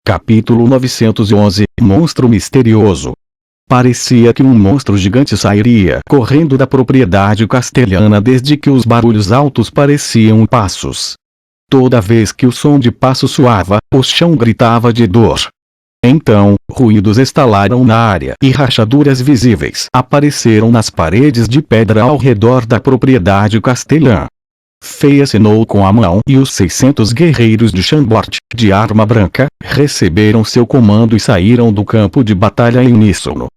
Capítulo 911 – Monstro misterioso. Parecia que um monstro gigante sairia correndo da propriedade castelhana desde que os barulhos altos pareciam passos. Toda vez que o som de passo soava, o chão gritava de dor. Então, ruídos estalaram na área e rachaduras visíveis apareceram nas paredes de pedra ao redor da propriedade castelhã. Fei acenou com a mão e os 600 guerreiros de Chambord, de arma branca, receberam seu comando e saíram do campo de batalha em uníssono.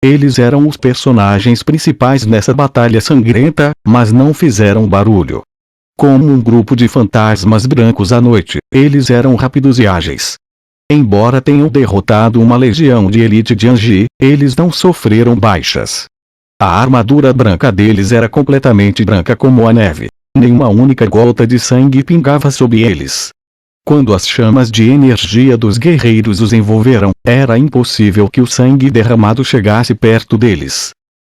Eles eram os personagens principais nessa batalha sangrenta, mas não fizeram barulho. Como um grupo de fantasmas brancos à noite, eles eram rápidos e ágeis. Embora tenham derrotado uma legião de elite de Anji, eles não sofreram baixas. A armadura branca deles era completamente branca como a neve. Nenhuma única gota de sangue pingava sobre eles. Quando as chamas de energia dos guerreiros os envolveram, era impossível que o sangue derramado chegasse perto deles.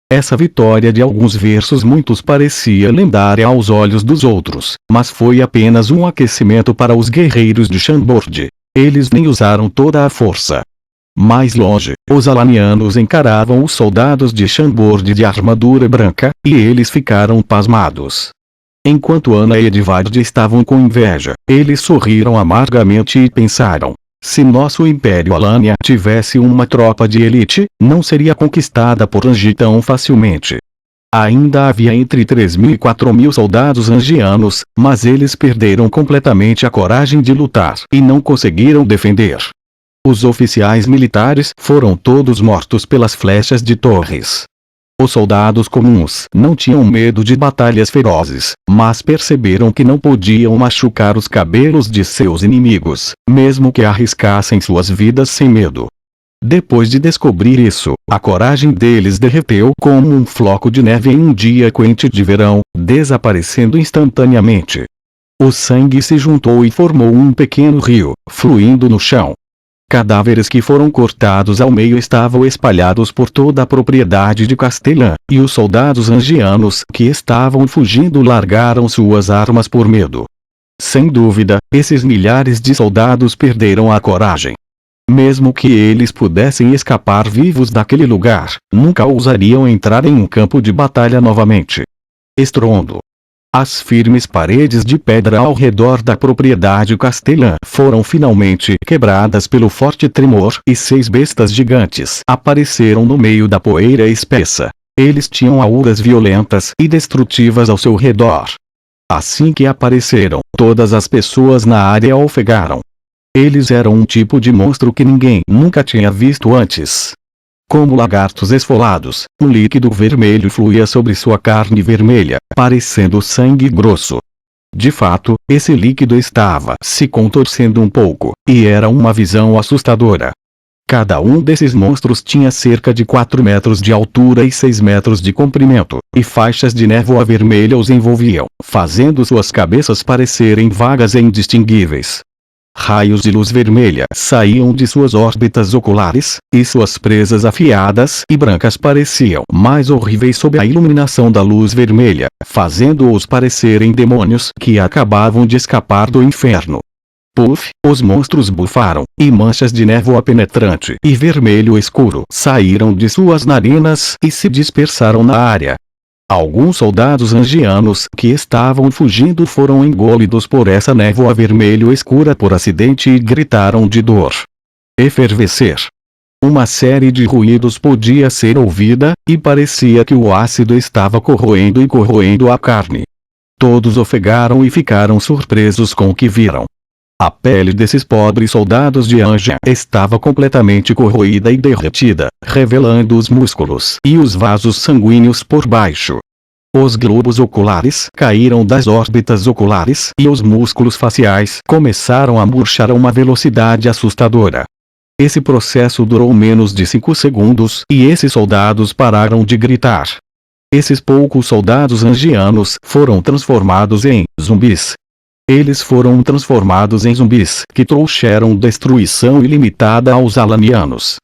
Essa vitória de alguns versos muitos parecia lendária aos olhos dos outros, mas foi apenas um aquecimento para os guerreiros de Chambord. Eles nem usaram toda a força. Mais longe, os alanianos encaravam os soldados de Chambord de armadura branca, e eles ficaram pasmados. Enquanto Ana e Edvard estavam com inveja, eles sorriram amargamente e pensaram: se nosso Império Alania tivesse uma tropa de elite, não seria conquistada por Anji tão facilmente. Ainda havia entre 3.000 e 4.000 soldados angianos, mas eles perderam completamente a coragem de lutar e não conseguiram defender. Os oficiais militares foram todos mortos pelas flechas de torres. Os soldados comuns não tinham medo de batalhas ferozes, mas perceberam que não podiam machucar os cabelos de seus inimigos, mesmo que arriscassem suas vidas sem medo. Depois de descobrir isso, a coragem deles derreteu como um floco de neve em um dia quente de verão, desaparecendo instantaneamente. O sangue se juntou e formou um pequeno rio, fluindo no chão. Cadáveres que foram cortados ao meio estavam espalhados por toda a propriedade de Castelã, e os soldados angianos que estavam fugindo largaram suas armas por medo. Sem dúvida, esses milhares de soldados perderam a coragem. Mesmo que eles pudessem escapar vivos daquele lugar, nunca ousariam entrar em um campo de batalha novamente. Estrondo. As firmes paredes de pedra ao redor da propriedade castelã foram finalmente quebradas pelo forte tremor e 6 bestas gigantes apareceram no meio da poeira espessa. Eles tinham auras violentas e destrutivas ao seu redor. Assim que apareceram, todas as pessoas na área ofegaram. Eles eram um tipo de monstro que ninguém nunca tinha visto antes. Como lagartos esfolados, um líquido vermelho fluía sobre sua carne vermelha, parecendo sangue grosso. De fato, esse líquido estava se contorcendo um pouco, e era uma visão assustadora. Cada um desses monstros tinha cerca de 4 metros de altura e 6 metros de comprimento, e faixas de névoa vermelha os envolviam, fazendo suas cabeças parecerem vagas e indistinguíveis. Raios de luz vermelha saíam de suas órbitas oculares, e suas presas afiadas e brancas pareciam mais horríveis sob a iluminação da luz vermelha, fazendo-os parecerem demônios que acabavam de escapar do inferno. Puff, os monstros bufaram, e manchas de névoa penetrante e vermelho escuro saíram de suas narinas e se dispersaram na área. Alguns soldados angianos que estavam fugindo foram engolidos por essa névoa vermelho escura por acidente e gritaram de dor. Efervescer. Uma série de ruídos podia ser ouvida, e parecia que o ácido estava corroendo a carne. Todos ofegaram e ficaram surpresos com o que viram. A pele desses pobres soldados de Anja estava completamente corroída e derretida, revelando os músculos e os vasos sanguíneos por baixo. Os globos oculares caíram das órbitas oculares e os músculos faciais começaram a murchar a uma velocidade assustadora. Esse processo durou menos de 5 segundos e esses soldados pararam de gritar. Esses poucos soldados angianos foram transformados em zumbis. Eles foram transformados em zumbis que trouxeram destruição ilimitada aos alanianos.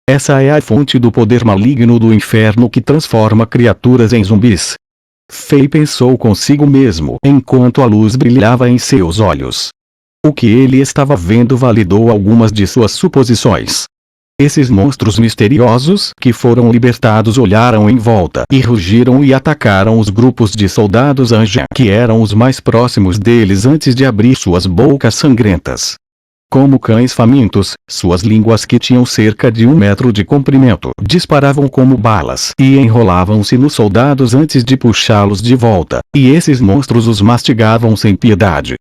Essa é a fonte do poder maligno do inferno que transforma criaturas em zumbis. Fei pensou consigo mesmo enquanto a luz brilhava em seus olhos. O que ele estava vendo validou algumas de suas suposições. Esses monstros misteriosos que foram libertados olharam em volta e rugiram e atacaram os grupos de soldados Anja que eram os mais próximos deles antes de abrir suas bocas sangrentas. Como cães famintos, suas línguas que tinham cerca de 1 metro de comprimento disparavam como balas e enrolavam-se nos soldados antes de puxá-los de volta, e esses monstros os mastigavam sem piedade.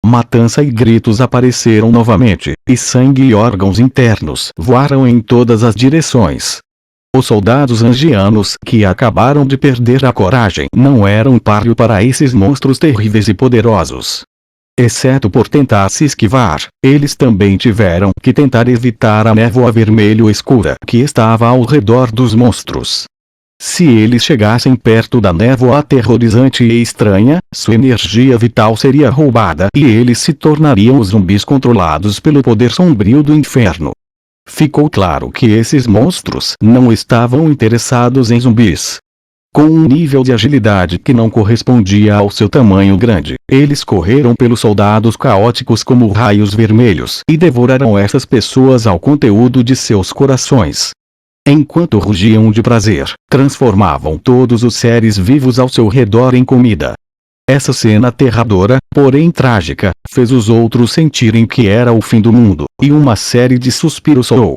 Matança e gritos apareceram novamente, e sangue e órgãos internos voaram em todas as direções. Os soldados angianos que acabaram de perder a coragem não eram páreo para esses monstros terríveis e poderosos. Exceto por tentar se esquivar, eles também tiveram que tentar evitar a névoa vermelho escura que estava ao redor dos monstros. Se eles chegassem perto da névoa aterrorizante e estranha, sua energia vital seria roubada e eles se tornariam zumbis controlados pelo poder sombrio do inferno. Ficou claro que esses monstros não estavam interessados em zumbis. Com um nível de agilidade que não correspondia ao seu tamanho grande, eles correram pelos soldados caóticos como raios vermelhos e devoraram essas pessoas ao conteúdo de seus corações. Enquanto rugiam de prazer, transformavam todos os seres vivos ao seu redor em comida. Essa cena aterradora, porém trágica, fez os outros sentirem que era o fim do mundo, e uma série de suspiros soou.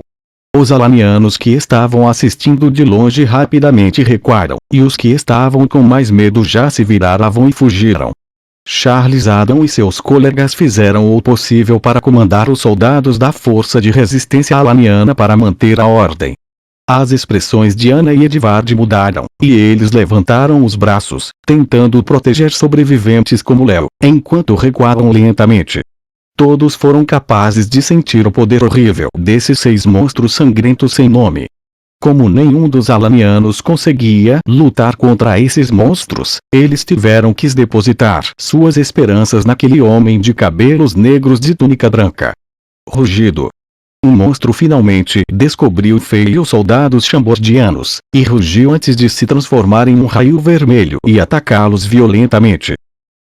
Os alanianos que estavam assistindo de longe rapidamente recuaram, e os que estavam com mais medo já se viraram e fugiram. Charles Adam e seus colegas fizeram o possível para comandar os soldados da Força de Resistência Alaniana para manter a ordem. As expressões de Anna e Edvard mudaram, e eles levantaram os braços, tentando proteger sobreviventes como Leo, enquanto recuavam lentamente. Todos foram capazes de sentir o poder horrível desses 6 monstros sangrentos sem nome. Como nenhum dos alanianos conseguia lutar contra esses monstros, eles tiveram que depositar suas esperanças naquele homem de cabelos negros de túnica branca. Rugido. Um monstro finalmente descobriu Fei e os soldados chambordianos, e rugiu antes de se transformar em um raio vermelho e atacá-los violentamente.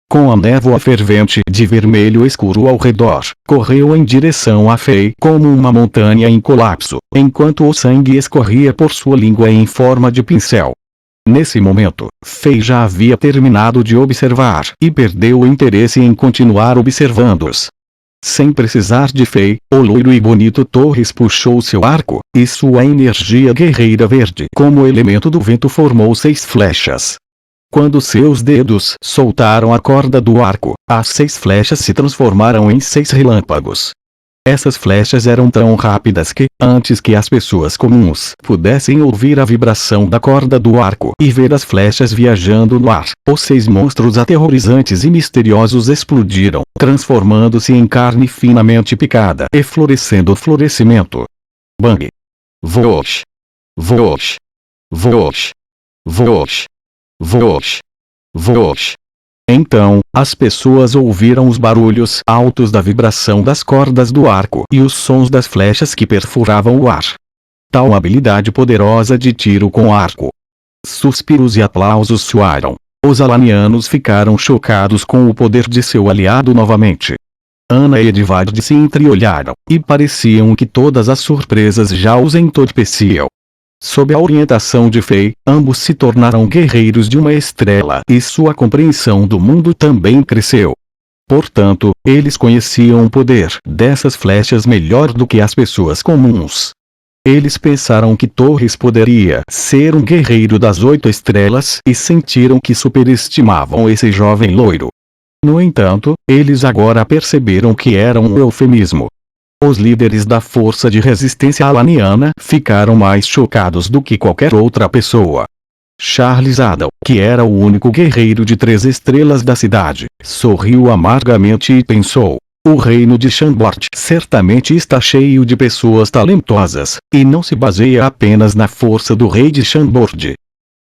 Com a névoa fervente de vermelho escuro ao redor, correu em direção a Fei como uma montanha em colapso, enquanto o sangue escorria por sua língua em forma de pincel. Nesse momento, Fei já havia terminado de observar e perdeu o interesse em continuar observando-os. Sem precisar de Fei, o loiro e bonito Torres puxou seu arco, e sua energia guerreira verde como elemento do vento formou 6 flechas. Quando seus dedos soltaram a corda do arco, as 6 flechas se transformaram em 6 relâmpagos. Essas flechas eram tão rápidas que, antes que as pessoas comuns pudessem ouvir a vibração da corda do arco e ver as flechas viajando no ar, os 6 monstros aterrorizantes e misteriosos explodiram, transformando-se em carne finamente picada e florescendo o florescimento. Bang! Voosh! Voosh! Voosh! Voosh! Voosh! Voosh! Então, as pessoas ouviram os barulhos altos da vibração das cordas do arco e os sons das flechas que perfuravam o ar. Tal habilidade poderosa de tiro com arco. Suspiros e aplausos soaram. Os alanianos ficaram chocados com o poder de seu aliado novamente. Anna e Edvard se entreolharam, e pareciam que todas as surpresas já os entorpeciam. Sob a orientação de Fei, ambos se tornaram guerreiros de uma estrela e sua compreensão do mundo também cresceu. Portanto, eles conheciam o poder dessas flechas melhor do que as pessoas comuns. Eles pensaram que Torres poderia ser um guerreiro das 8 estrelas e sentiram que superestimavam esse jovem loiro. No entanto, eles agora perceberam que era um eufemismo. Os líderes da Força de Resistência Alaniana ficaram mais chocados do que qualquer outra pessoa. Charles Adam, que era o único guerreiro de 3 estrelas da cidade, sorriu amargamente e pensou: o reino de Chambord certamente está cheio de pessoas talentosas, e não se baseia apenas na força do rei de Chambord.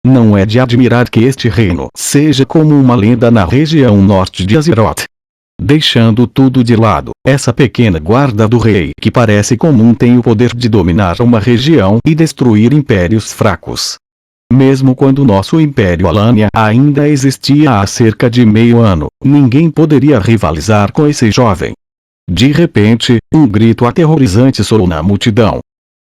Não é de admirar que este reino seja como uma lenda na região norte de Azeroth. Deixando tudo de lado, essa pequena guarda do rei que parece comum tem o poder de dominar uma região e destruir impérios fracos. Mesmo quando nosso Império Alania ainda existia há cerca de meio ano, ninguém poderia rivalizar com esse jovem. De repente, um grito aterrorizante soou na multidão.